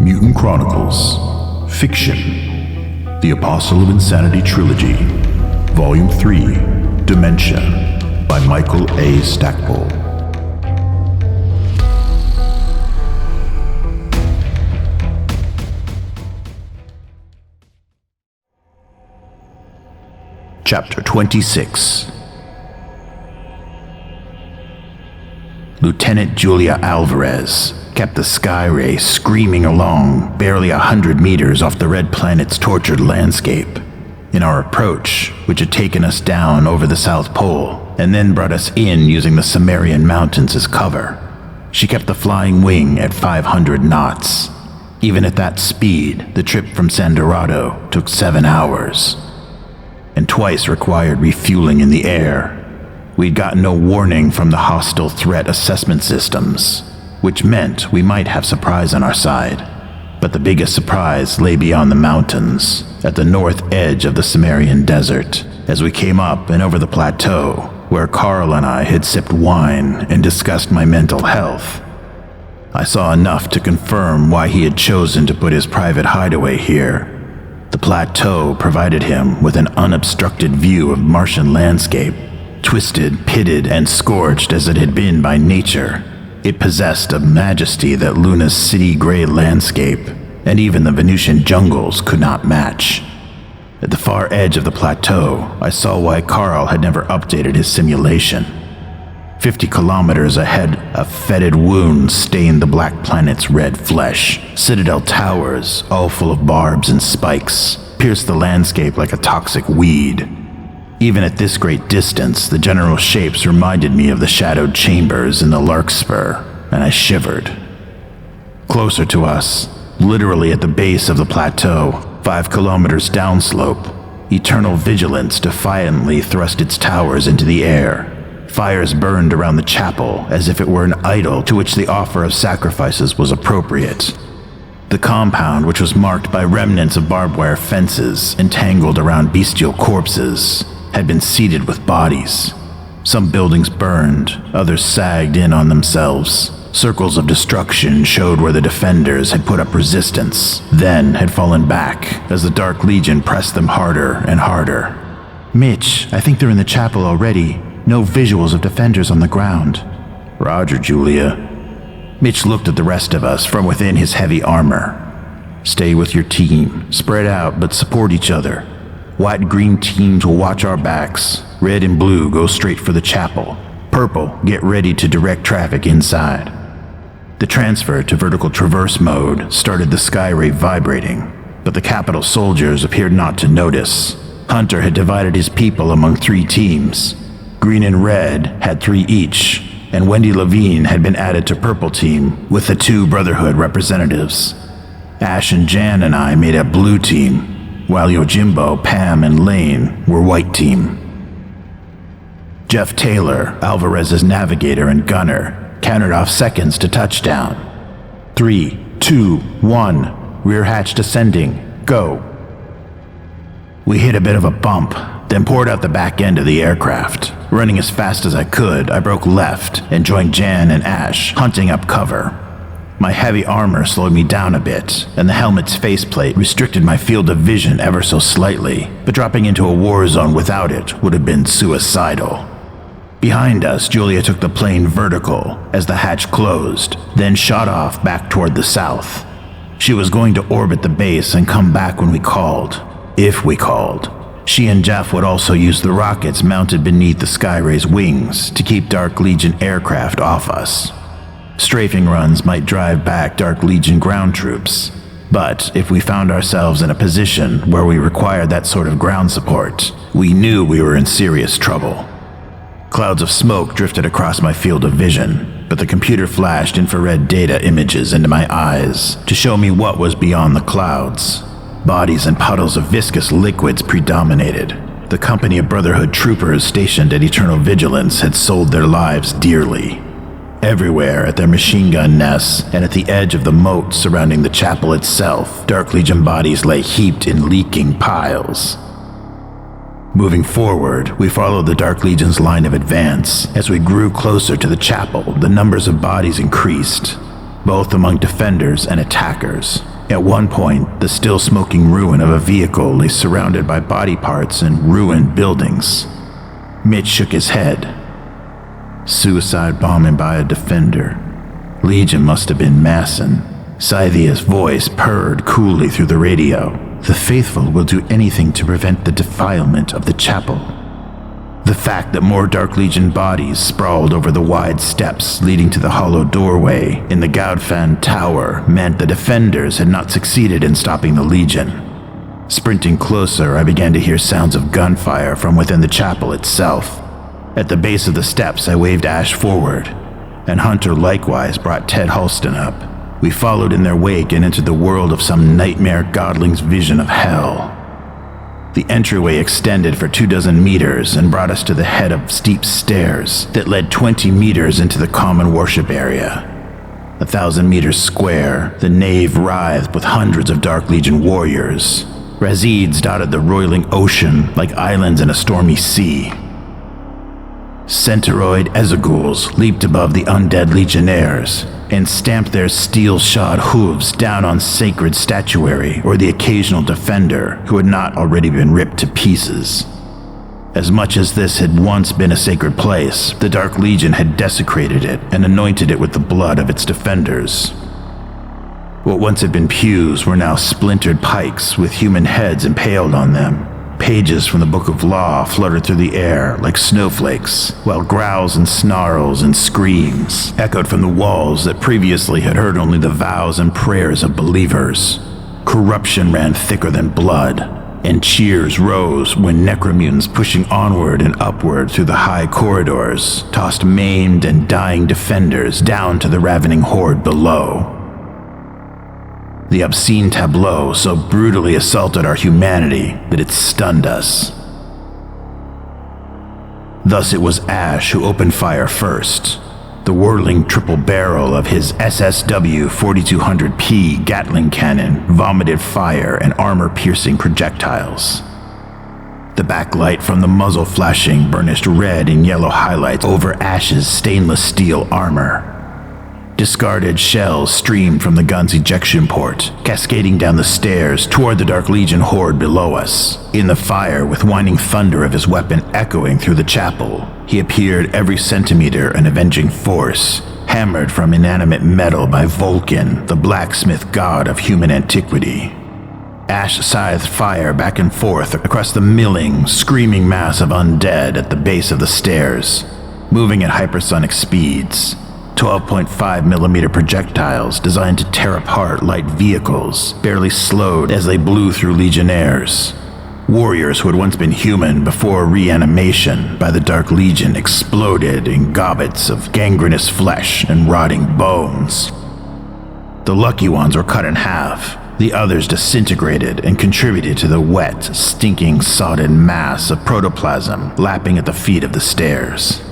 Mutant Chronicles, Fiction, The Apostle of Insanity Trilogy, Volume 3, Dementia, by Michael A. Stackpole. Chapter 26. Lieutenant Julia Alvarez kept the Skyray screaming along barely 100 meters off the Red Planet's tortured landscape. In our approach, which had taken us down over the South Pole and then brought us in using the Sumerian Mountains as cover, she kept the flying wing at 500 knots. Even at that speed, the trip from San Dorado took 7 hours, and twice required refueling in the air. We'd gotten no warning from the hostile threat assessment systems, which meant we might have surprise on our side. But the biggest surprise lay beyond the mountains, at the north edge of the Sumerian desert, as we came up and over the plateau, where Carl and I had sipped wine and discussed my mental health. I saw enough to confirm why he had chosen to put his private hideaway here. The plateau provided him with an unobstructed view of Martian landscape. Twisted, pitted, and scorched as it had been by nature, it possessed a majesty that Luna's city-gray landscape and even the Venusian jungles could not match. At the far edge of the plateau, I saw why Carl had never updated his simulation. 50 kilometers ahead, a fetid wound stained the black planet's red flesh. Citadel towers, all full of barbs and spikes, pierced the landscape like a toxic weed. Even at this great distance, the general shapes reminded me of the shadowed chambers in the Larkspur, and I shivered. Closer to us, literally at the base of the plateau, 5 kilometers downslope, Eternal Vigilance defiantly thrust its towers into the air. Fires burned around the chapel as if it were an idol to which the offer of sacrifices was appropriate. The compound, which was marked by remnants of barbed wire fences entangled around bestial corpses, had been seeded with bodies. Some buildings burned, others sagged in on themselves. Circles of destruction showed where the defenders had put up resistance, then had fallen back as the Dark Legion pressed them harder and harder. Mitch, I think they're in the chapel already. No visuals of defenders on the ground. Roger, Julia. Mitch looked at the rest of us from within his heavy armor. Stay with your team. Spread out, but support each other. White and green teams will watch our backs. Red and blue go straight for the chapel. Purple, get ready to direct traffic inside. The transfer to vertical traverse mode started the Skyray vibrating, but the Capital soldiers appeared not to notice. Hunter had divided his people among 3 teams. Green and Red had 3 each, and Wendy Levine had been added to Purple Team with the 2 Brotherhood representatives. Ash and Jan and I made up Blue Team, while Yojimbo, Pam, and Lane were White Team. Jeff Taylor, Alvarez's navigator and gunner, counted off seconds to touchdown. 3, 2, 1, rear hatch descending, go. We hit a bit of a bump, then poured out the back end of the aircraft. Running as fast as I could, I broke left and joined Jan and Ash, hunting up cover. My heavy armor slowed me down a bit, and the helmet's faceplate restricted my field of vision ever so slightly, but dropping into a war zone without it would have been suicidal. Behind us, Julia took the plane vertical as the hatch closed, then shot off back toward the south. She was going to orbit the base and come back when we called, if we called. She and Jeff would also use the rockets mounted beneath the Skyray's wings to keep Dark Legion aircraft off us. Strafing runs might drive back Dark Legion ground troops, but if we found ourselves in a position where we required that sort of ground support, we knew we were in serious trouble. Clouds of smoke drifted across my field of vision, but the computer flashed infrared data images into my eyes to show me what was beyond the clouds. Bodies and puddles of viscous liquids predominated. The company of Brotherhood troopers stationed at Eternal Vigilance had sold their lives dearly. Everywhere at their machine gun nests and at the edge of the moat surrounding the chapel itself, Dark Legion bodies lay heaped in leaking piles. Moving forward, we followed the Dark Legion's line of advance. As we grew closer to the chapel, the numbers of bodies increased, both among defenders and attackers. At one point, the still smoking ruin of a vehicle lay surrounded by body parts and ruined buildings. Mitch shook his head. Suicide bombing by a defender. Legion must have been Masson. Scythia's voice purred coolly through the radio. The faithful will do anything to prevent the defilement of the chapel. The fact that more Dark Legion bodies sprawled over the wide steps leading to the hollow doorway in the Gaudfan Tower meant the defenders had not succeeded in stopping the Legion. Sprinting closer, I began to hear sounds of gunfire from within the chapel itself. At the base of the steps, I waved Ash forward, and Hunter likewise brought Ted Halston up. We followed in their wake and entered the world of some nightmare godling's vision of hell. The entryway extended for 24 meters and brought us to the head of steep stairs that led 20 meters into the common worship area. 1,000 meters square, the nave writhed with hundreds of Dark Legion warriors. Razids dotted the roiling ocean like islands in a stormy sea. Centauroid Ezeghouls leaped above the undead Legionnaires and stamped their steel-shod hooves down on sacred statuary or the occasional defender who had not already been ripped to pieces. As much as this had once been a sacred place, the Dark Legion had desecrated it and anointed it with the blood of its defenders. What once had been pews were now splintered pikes with human heads impaled on them. Pages from the Book of Law fluttered through the air like snowflakes, while growls and snarls and screams echoed from the walls that previously had heard only the vows and prayers of believers. Corruption ran thicker than blood, and cheers rose when Necromutants pushing onward and upward through the high corridors tossed maimed and dying defenders down to the ravening horde below. The obscene tableau so brutally assaulted our humanity that it stunned us. Thus it was Ash who opened fire first. The whirling triple barrel of his SSW 4200P Gatling cannon vomited fire and armor-piercing projectiles. The backlight from the muzzle flashing burnished red and yellow highlights over Ash's stainless steel armor. Discarded shells streamed from the gun's ejection port, cascading down the stairs toward the Dark Legion horde below us. In the fire, with whining thunder of his weapon echoing through the chapel, he appeared every centimeter an avenging force, hammered from inanimate metal by Vulcan, the blacksmith god of human antiquity. Ash scythed fire back and forth across the milling, screaming mass of undead at the base of the stairs, moving at hypersonic speeds. 12.5mm projectiles designed to tear apart light vehicles, barely slowed as they blew through Legionnaires. Warriors who had once been human before reanimation by the Dark Legion exploded in gobbets of gangrenous flesh and rotting bones. The lucky ones were cut in half. The others disintegrated and contributed to the wet, stinking, sodden mass of protoplasm lapping at the feet of the stairs.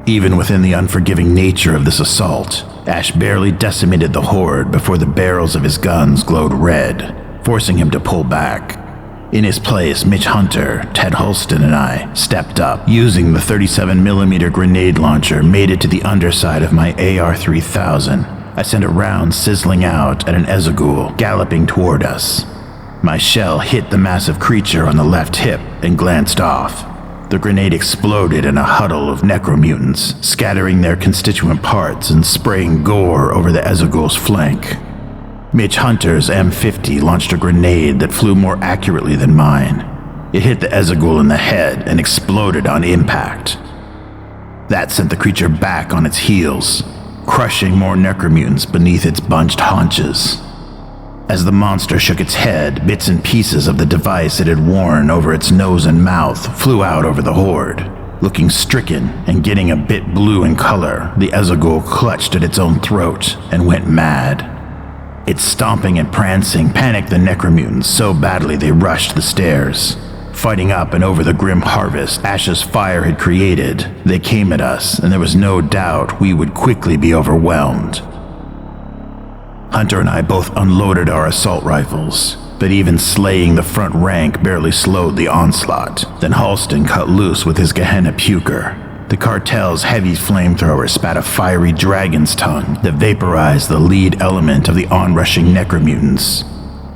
Even within the unforgiving nature of this assault, Ash barely decimated the horde before the barrels of his guns glowed red, forcing him to pull back. In his place, Mitch Hunter, Ted Halston, and I stepped up, using the 37mm grenade launcher mated to the underside of my AR-3000. I sent a round sizzling out at an Ezeghoul galloping toward us. My shell hit the massive creature on the left hip and glanced off. The grenade exploded in a huddle of necromutants, scattering their constituent parts and spraying gore over the Ezeghoul's flank. Mitch Hunter's M50 launched a grenade that flew more accurately than mine. It hit the Ezeghoul in the head and exploded on impact. That sent the creature back on its heels, crushing more necromutants beneath its bunched haunches. As the monster shook its head, bits and pieces of the device it had worn over its nose and mouth flew out over the horde. Looking stricken and getting a bit blue in color, the Ezeghoul clutched at its own throat and went mad. Its stomping and prancing panicked the necromutants so badly they rushed the stairs. Fighting up and over the grim harvest Ash's fire had created, they came at us, and there was no doubt we would quickly be overwhelmed. Hunter and I both unloaded our assault rifles, but even slaying the front rank barely slowed the onslaught. Then Halston cut loose with his Gehenna Puker. The cartel's heavy flamethrower spat a fiery dragon's tongue that vaporized the lead element of the onrushing Necromutants.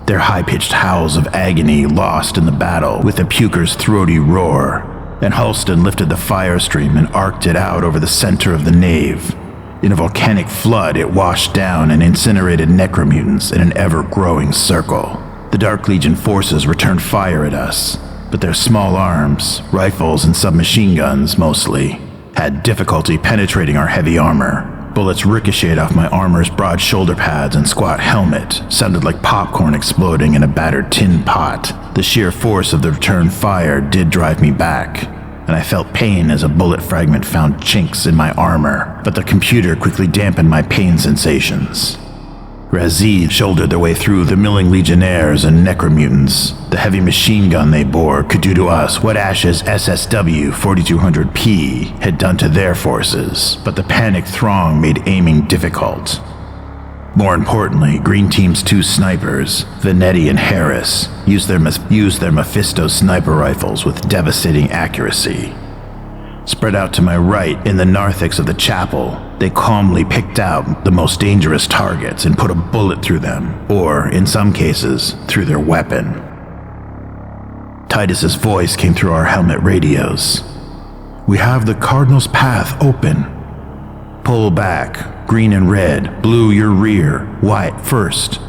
Their high-pitched howls of agony lost in the battle with the puker's throaty roar, and Halston lifted the fire stream and arced it out over the center of the nave. In a volcanic flood, it washed down and incinerated Necromutants in an ever-growing circle. The Dark Legion forces returned fire at us, but their small arms, rifles and submachine guns mostly, had difficulty penetrating our heavy armor. Bullets ricocheted off my armor's broad shoulder pads and squat helmet, sounded like popcorn exploding in a battered tin pot. The sheer force of the return fire did drive me back, and I felt pain as a bullet fragment found chinks in my armor, but the computer quickly dampened my pain sensations. Razid shouldered their way through the milling Legionnaires and Necromutants. The heavy machine gun they bore could do to us what Ash's SSW 4200P had done to their forces, but the panicked throng made aiming difficult. More importantly, Green Team's two snipers, Venetti and Harris, used their Mephisto sniper rifles with devastating accuracy. Spread out to my right, in the narthex of the chapel, they calmly picked out the most dangerous targets and put a bullet through them, or, in some cases, through their weapon. Titus's voice came through our helmet radios. "We have the Cardinal's path open. Pull back, green and red, blue your rear, white first."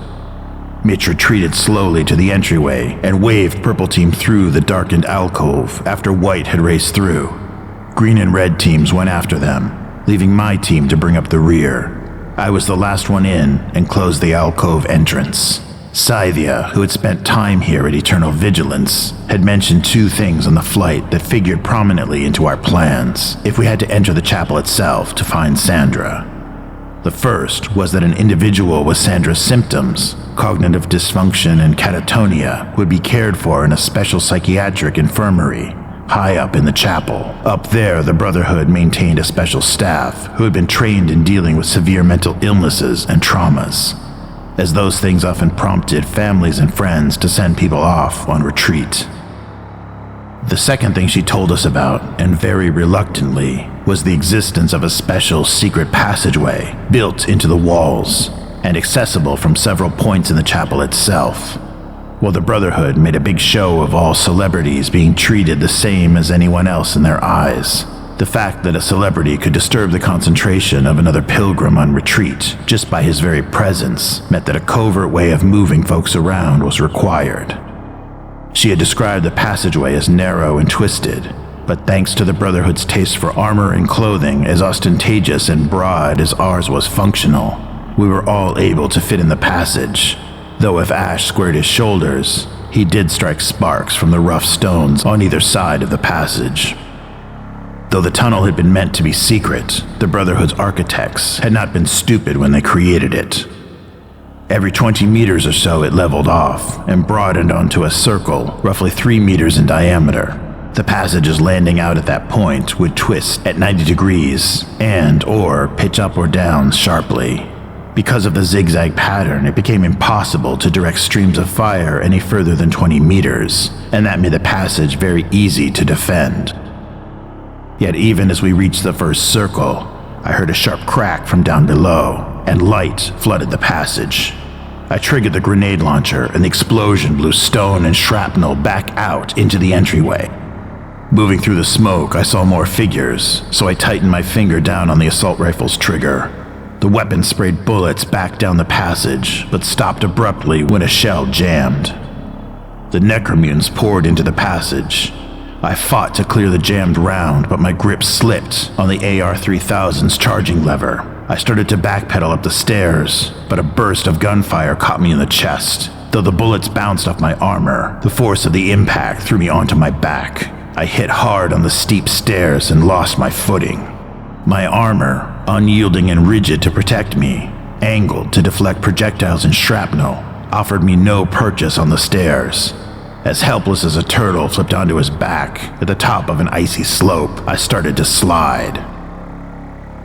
Mitch retreated slowly to the entryway and waved Purple Team through the darkened alcove after White had raced through. Green and red teams went after them, leaving my team to bring up the rear. I was the last one in and closed the alcove entrance. Scythia, who had spent time here at Eternal Vigilance, had mentioned two things on the flight that figured prominently into our plans if we had to enter the chapel itself to find Sandra. The first was that an individual with Sandra's symptoms, cognitive dysfunction and catatonia, would be cared for in a special psychiatric infirmary high up in the chapel. Up there, the Brotherhood maintained a special staff who had been trained in dealing with severe mental illnesses and traumas, as those things often prompted families and friends to send people off on retreat. The second thing she told us about, and very reluctantly, was the existence of a special secret passageway built into the walls and accessible from several points in the chapel itself. While the Brotherhood made a big show of all celebrities being treated the same as anyone else in their eyes, the fact that a celebrity could disturb the concentration of another pilgrim on retreat just by his very presence meant that a covert way of moving folks around was required. She had described the passageway as narrow and twisted, but thanks to the Brotherhood's taste for armor and clothing as ostentatious and broad as ours was functional, we were all able to fit in the passage. Though if Ash squared his shoulders, he did strike sparks from the rough stones on either side of the passage. Though the tunnel had been meant to be secret, the Brotherhood's architects had not been stupid when they created it. Every 20 meters or so it leveled off and broadened onto a circle roughly 3 meters in diameter. The passages landing out at that point would twist at 90 degrees or pitch up or down sharply. Because of the zigzag pattern, it became impossible to direct streams of fire any further than 20 meters, and that made the passage very easy to defend. Yet even as we reached the first circle, I heard a sharp crack from down below, and light flooded the passage. I triggered the grenade launcher, and the explosion blew stone and shrapnel back out into the entryway. Moving through the smoke, I saw more figures, so I tightened my finger down on the assault rifle's trigger. The weapon sprayed bullets back down the passage, but stopped abruptly when a shell jammed. The Necromutants poured into the passage. I fought to clear the jammed round, but my grip slipped on the AR-3000's charging lever. I started to backpedal up the stairs, but a burst of gunfire caught me in the chest. Though the bullets bounced off my armor, the force of the impact threw me onto my back. I hit hard on the steep stairs and lost my footing. My armor, unyielding and rigid to protect me, angled to deflect projectiles and shrapnel, offered me no purchase on the stairs. As helpless as a turtle flipped onto his back at the top of an icy slope, I started to slide.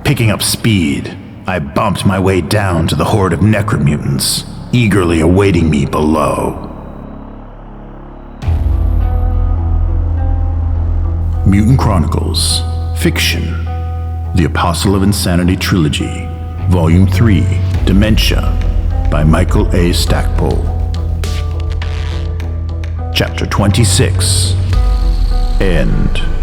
Picking up speed, I bumped my way down to the horde of Necromutants, eagerly awaiting me below. Mutant Chronicles, Fiction: The Apostle of Insanity Trilogy, Volume 3, Dementia, by Michael A. Stackpole. Chapter 26. End.